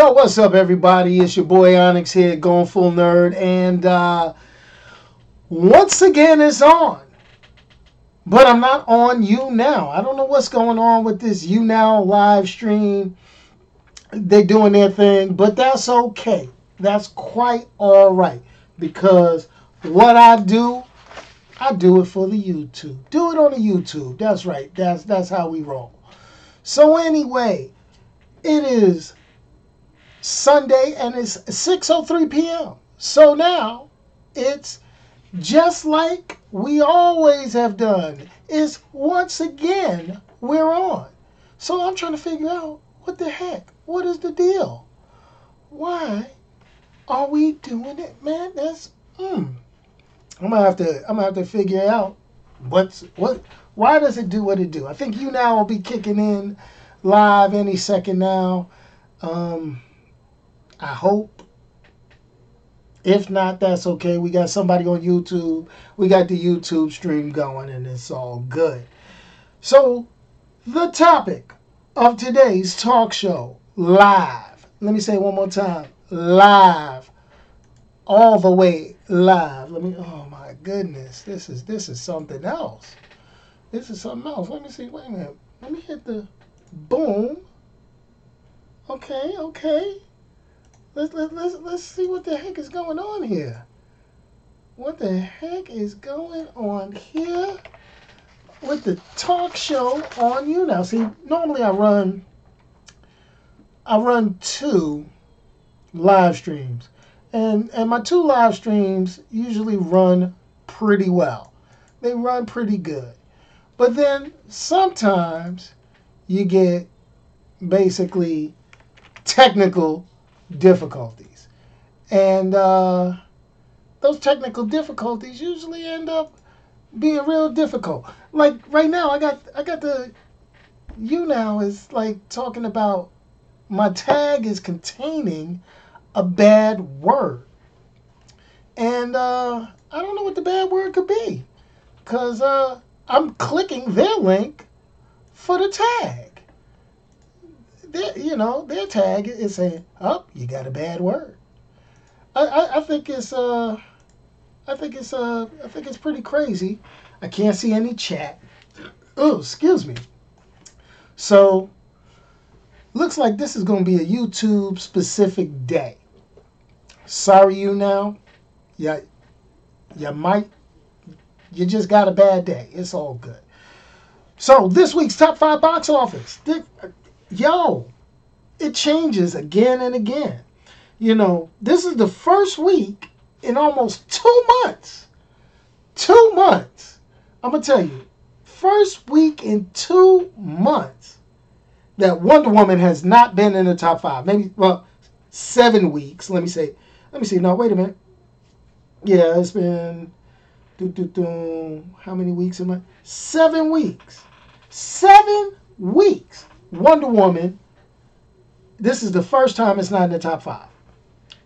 Yo, what's up, everybody? It's your boy Onyx here, Going Full Nerd, and once again it's on. But I'm not on You Now. I don't know what's going on with this You Now live stream. They're doing their thing, but that's okay. That's quite all right, because what I do it for the YouTube. Do it on the YouTube. That's right. That's how we roll. So anyway, it is Sunday, and it's 6:03 p.m. So now it's just like we always have done. It's once again we're on. So I'm trying to figure out what the heck. What is the deal? Why are we doing it, man? That's I'm gonna have to figure out what. Why does it do what it do? I think You Now will be kicking in live any second now. I hope. If not, that's okay. We got somebody on YouTube. We got the YouTube stream going, and it's all good. So, the topic of today's talk show, live. Let me say it one more time. Live. All the way live. Oh my goodness. This is something else. This is something else. Let me see. Wait a minute. Let me hit the boom. Okay. Let's see what the heck is going on here. What the heck is going on here with the talk show on You Now? See, normally I run two live streams, and my two live streams usually run pretty well. They run pretty good, but then sometimes you get basically technical difficulties, and those technical difficulties usually end up being real difficult. Like right now, I got the You Now is like talking about my tag is containing a bad word, and I don't know what the bad word could be, because I'm clicking their link for the tag. Their tag is saying, "Oh, you got a bad word." I think it's pretty crazy. I can't see any chat. Oh, excuse me. So, looks like this is going to be a YouTube specific day. Sorry, You Now. Yeah, you just got a bad day. It's all good. So, this week's top 5 box office. It changes again and again. This is the first week in almost 2 months. 2 months. I'm going to tell you, first week in 2 months that Wonder Woman has not been in the top 5. Maybe, 7 weeks. Let me see. No, wait a minute. Yeah, it's been, how many weeks am I? 7 weeks. 7 weeks. Wonder Woman. This is the first time it's not in the top 5.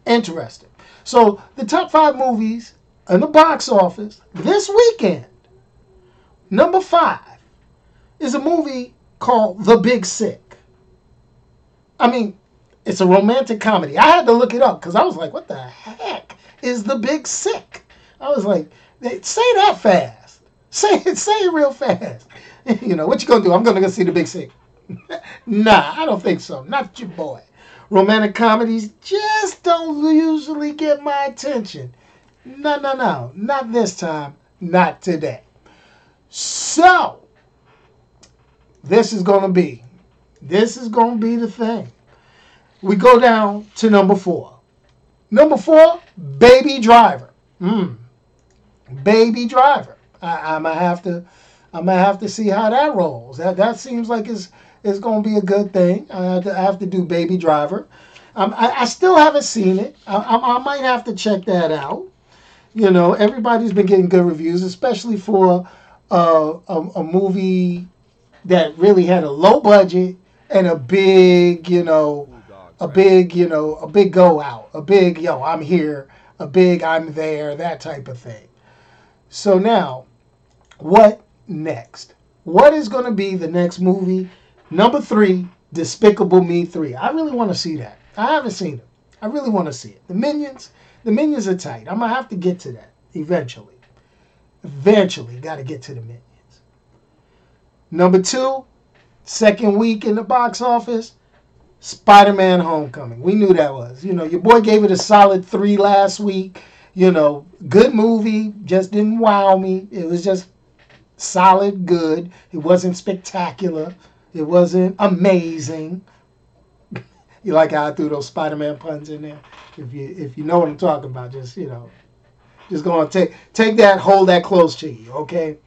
Interesting. So, the top 5 movies in the box office this weekend. Number 5 is a movie called The Big Sick. I mean, it's a romantic comedy. I had to look it up because I was like, what the heck is The Big Sick? I was like, say that fast. Say it real fast. What you gonna do? I'm gonna go see The Big Sick. Nah, I don't think so. Not your boy. Romantic comedies just don't usually get my attention. No. Not this time. Not today. So, this is going to be the thing. We go down to number 4. Number 4, Baby Driver. Baby Driver. I'm gonna have to see how that rolls. That seems like it's going to be a good thing. I have to do Baby Driver. I still haven't seen it. I might have to check that out. Everybody's been getting good reviews, especially for a movie that really had a low budget and a big, a big go out, a big, I'm here, a big, I'm there, that type of thing. So now, what next? What is going to be the next movie? Number 3, Despicable Me 3. I really want to see that. I haven't seen it. I really want to see it. The Minions are tight. I'm going to have to get to that eventually. Eventually, got to get to the Minions. Number 2, second week in the box office, Spider-Man Homecoming. We knew that was. Your boy gave it a solid 3 last week. Good movie, just didn't wow me. It was just solid good. It wasn't spectacular. It wasn't amazing. You like how I threw those Spider-Man puns in there? If you know what I'm talking about, just go on, take that, hold that close to you, okay?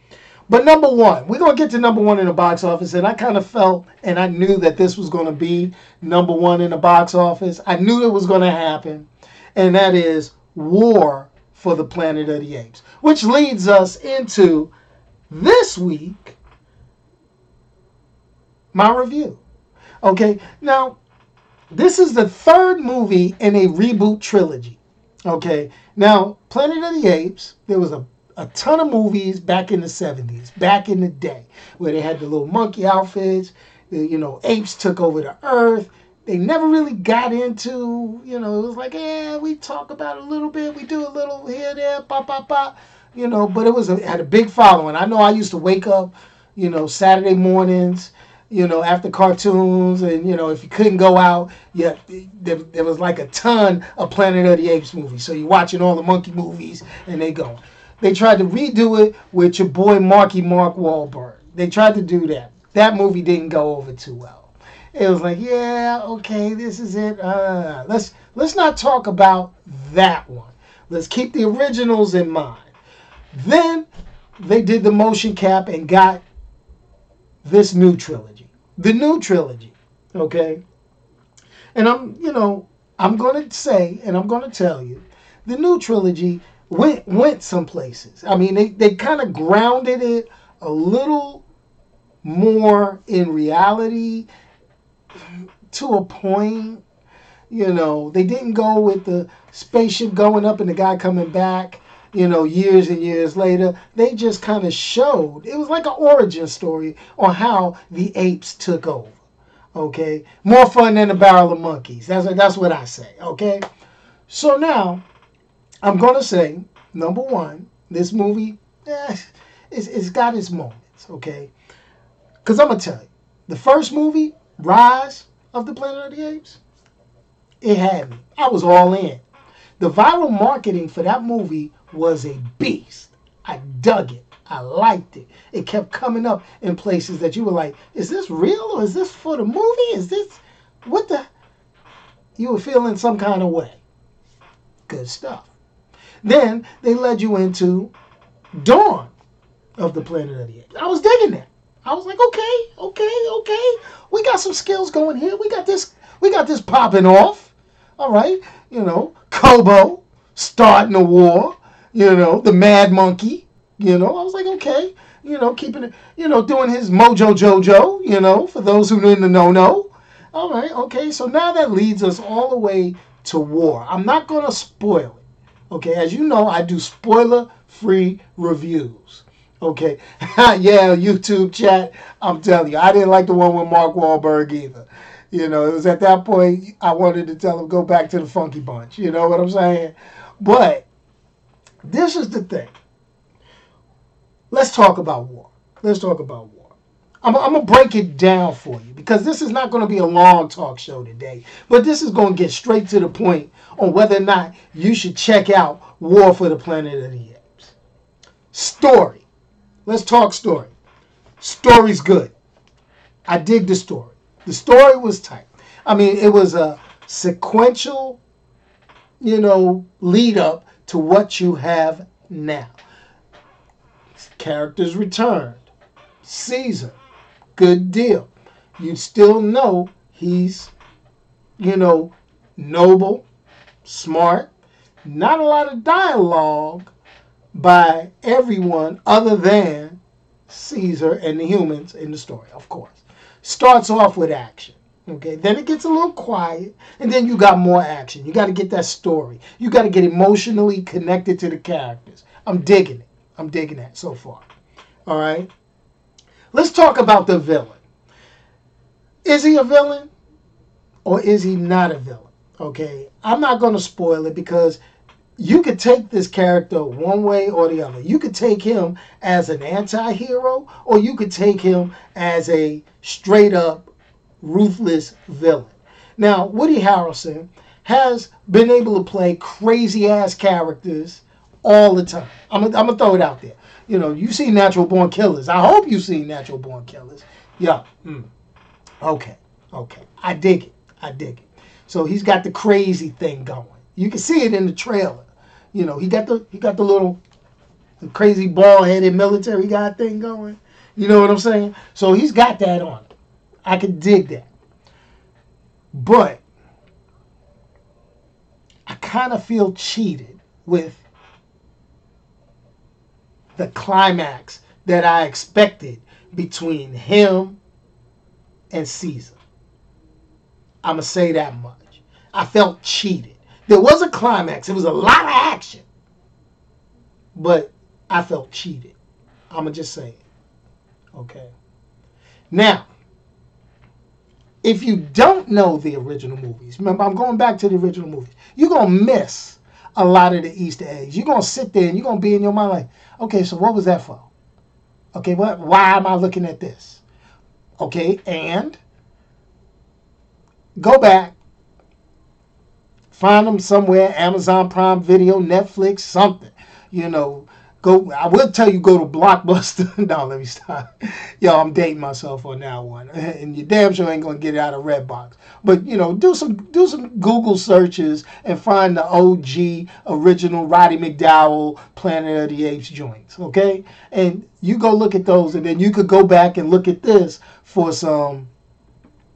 But number 1, we're going to get to number 1 in the box office, and I kind of felt, and I knew that this was going to be number 1 in the box office. I knew it was going to happen, and that is War for the Planet of the Apes, which leads us into this week, my review. Okay, now, this is the 3rd movie in a reboot trilogy. Okay, now, Planet of the Apes, there was a ton of movies back in the 70s, back in the day, where they had the little monkey outfits, apes took over the earth. They never really got into, it was like, we talk about it a little bit, we do a little here, there, but it had a big following. I know I used to wake up, Saturday mornings, after cartoons, and, if you couldn't go out, there was like a ton of Planet of the Apes movies. So you're watching all the monkey movies, and they go. They tried to redo it with your boy Mark Wahlberg. They tried to do that. That movie didn't go over too well. It was like, yeah, okay, this is it. Let's not talk about that one. Let's keep the originals in mind. Then they did the motion cap and got this new trilogy. The new trilogy, okay? And I'm going to say, and I'm going to tell you, the new trilogy went some places. I mean, they kind of grounded it a little more in reality to a point. They didn't go with the spaceship going up and the guy coming back, years and years later. They just kind of showed. It was like an origin story on how the apes took over. Okay? More fun than a barrel of monkeys. That's what I say. Okay? So now, I'm going to say, number 1, this movie, it's got its moments, okay? Because I'm going to tell you, the first movie, Rise of the Planet of the Apes, it had me. I was all in. The viral marketing for that movie was a beast. I dug it. I liked it. It kept coming up in places that you were like, is this real or is this for the movie? Is this, what the? You were feeling some kind of way. Good stuff. Then they led you into Dawn of the Planet of the Apes. I was digging that. I was like, okay. We got some skills going here. We got this popping off. All right. Kobo starting a war. The Mad Monkey. I was like, okay. Keeping it, doing his Mojo Jojo, for those who didn't know. All right, okay. So now that leads us all the way to War. I'm not going to spoil it. Okay, as you know, I do spoiler-free reviews. Okay, yeah, YouTube chat, I'm telling you, I didn't like the one with Mark Wahlberg either. It was at that point I wanted to tell him, go back to the Funky Bunch. You know what I'm saying? But this is the thing. Let's talk about War. I'm going to break it down for you because this is not going to be a long talk show today. But this is going to get straight to the point on whether or not you should check out War for the Planet of the Apes. Story. Let's talk story. Story's good. I dig the story. The story was tight. I mean, it was a sequential, lead up to what you have now. Characters returned. Caesar. Good deal. You still know he's, noble, smart. Not a lot of dialogue by everyone other than Caesar and the humans in the story, of course. Starts off with action. Okay, then it gets a little quiet, and then you got more action. You got to get that story. You got to get emotionally connected to the characters. I'm digging it. I'm digging that so far. All right. Let's talk about the villain. Is he a villain or is he not a villain? Okay, I'm not going to spoil it because you could take this character one way or the other. You could take him as an anti-hero, or you could take him as a straight up ruthless villain. Now, Woody Harrelson has been able to play crazy ass characters all the time. I'm gonna throw it out there. You know, you see Natural Born Killers. I hope you see Natural Born Killers. Yeah. Okay. Okay. I dig it. I dig it. So he's got the crazy thing going. You can see it in the trailer. You know, he got the little the crazy bald-headed military guy thing going. You know what I'm saying? So he's got that on. I can dig that. But I kind of feel cheated with the climax that I expected between him and Caesar. I'm going to say that much. I felt cheated. There was a climax. It was a lot of action. But I felt cheated. I'm going to just say it. Okay. Now, if you don't know the original movies, remember, I'm going back to the original movies, you're going to miss a lot of the Easter eggs. You're going to sit there and you're going to be in your mind like, okay, so what was that for? Okay, why am I looking at this? Okay, and go back, find them somewhere, Amazon Prime Video, Netflix, something. You know, go. I will tell you, go to Blockbuster. No, let me stop. Yo, I'm dating myself on that one, and you damn sure ain't gonna get it out of Redbox. But you know, do some Google searches and find the OG original Roddy McDowell Planet of the Apes joints. Okay, and you go look at those, and then you could go back and look at this for some,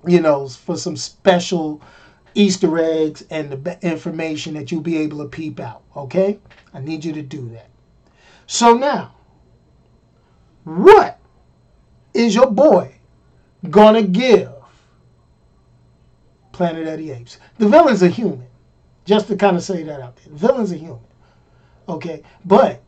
you know, for some special Easter eggs and the information that you'll be able to peep out. Okay, I need you to do that. So now, what is your boy gonna give Planet of the Apes? The villains are human. Just to kind of say that out there. The villains are human. Okay, but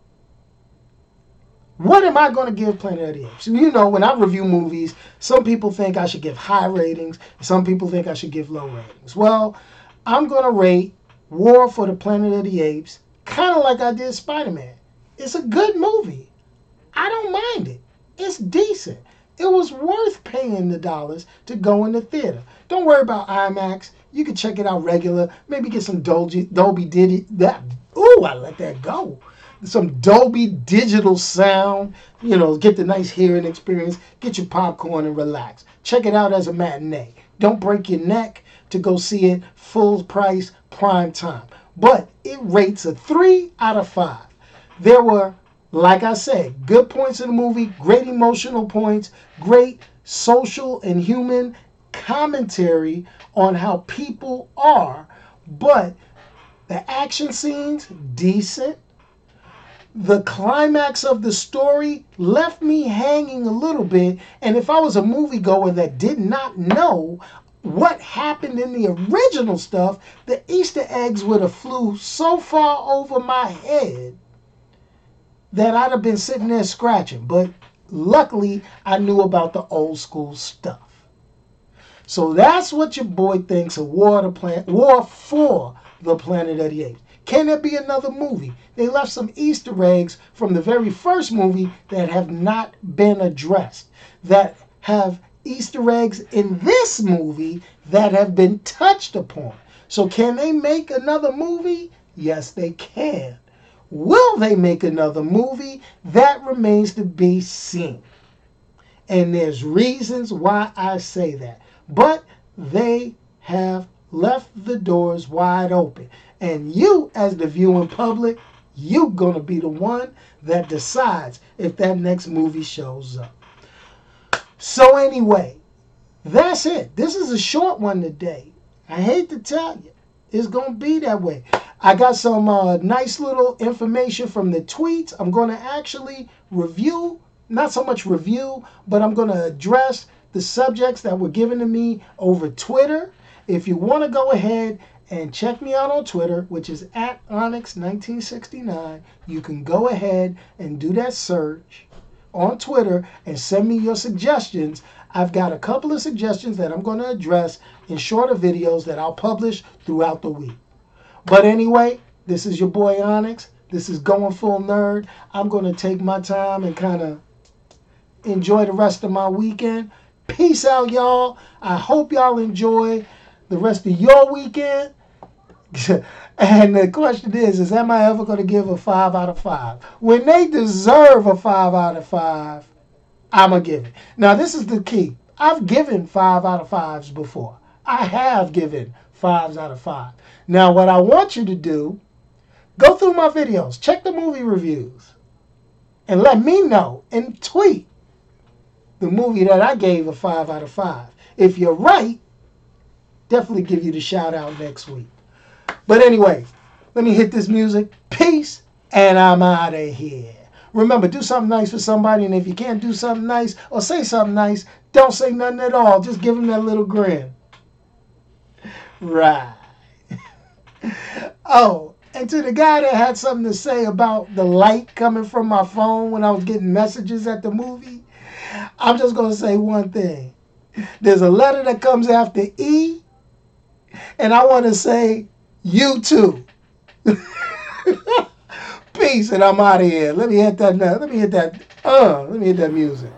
what am I going to give Planet of the Apes? You know, when I review movies, some people think I should give high ratings. Some people think I should give low ratings. Well, I'm going to rate War for the Planet of the Apes kind of like I did Spider-Man. It's a good movie. I don't mind it. It's decent. It was worth paying the dollars to go in the theater. Don't worry about IMAX. You can check it out regular. Maybe get some Dolby that. Ooh, I let that go. Some Dolby digital sound. You know, get the nice hearing experience. Get your popcorn and relax. Check it out as a matinee. Don't break your neck to go see it full price, prime time. But it rates a 3 out of 5. There were, like I said, good points in the movie, great emotional points, great social and human commentary on how people are, but the action scenes, decent. The climax of the story left me hanging a little bit, and if I was a moviegoer that did not know what happened in the original stuff, the Easter eggs would have flew so far over my head that I'd have been sitting there scratching. But luckily, I knew about the old school stuff. So that's what your boy thinks of War for the Planet of the Apes. Can there be another movie? They left some Easter eggs from the very first movie that have not been addressed, that have Easter eggs in this movie that have been touched upon. So can they make another movie? Yes, they can. Will they make another movie? That remains to be seen. And there's reasons why I say that. But they have left the doors wide open. And you, as the viewing public, you're going to be the one that decides if that next movie shows up. So anyway, that's it. This is a short one today. I hate to tell you. It's going to be that way. I got some nice little information from the tweets. I'm going to actually review, not so much review, but I'm going to address the subjects that were given to me over Twitter. If you want to go ahead and check me out on Twitter, which is at Onyx1969, you can go ahead and do that search on Twitter and send me your suggestions. I've got a couple of suggestions that I'm going to address in shorter videos that I'll publish throughout the week. But anyway, this is your boy Onyx. This is Going Full Nerd. I'm going to take my time and kind of enjoy the rest of my weekend. Peace out, y'all. I hope y'all enjoy the rest of your weekend. And the question is am I ever going to give a 5 out of 5? When they deserve a 5 out of 5, I'm going to give it. Now, this is the key. I've given 5 out of 5s before. I have given 5s out of 5. Now, what I want you to do, go through my videos, check the movie reviews, and let me know and tweet the movie that I gave a 5 out of 5. If you're right, definitely give you the shout out next week. But anyway, let me hit this music. Peace, and I'm out of here. Remember, do something nice for somebody, and if you can't do something nice or say something nice, don't say nothing at all. Just give them that little grin. Right. Oh, and to the guy that had something to say about the light coming from my phone when I was getting messages at the movie, I'm just going to say one thing. There's a letter that comes after E, and I want to say you too. Peace, and I'm out of here. Let me hit that music.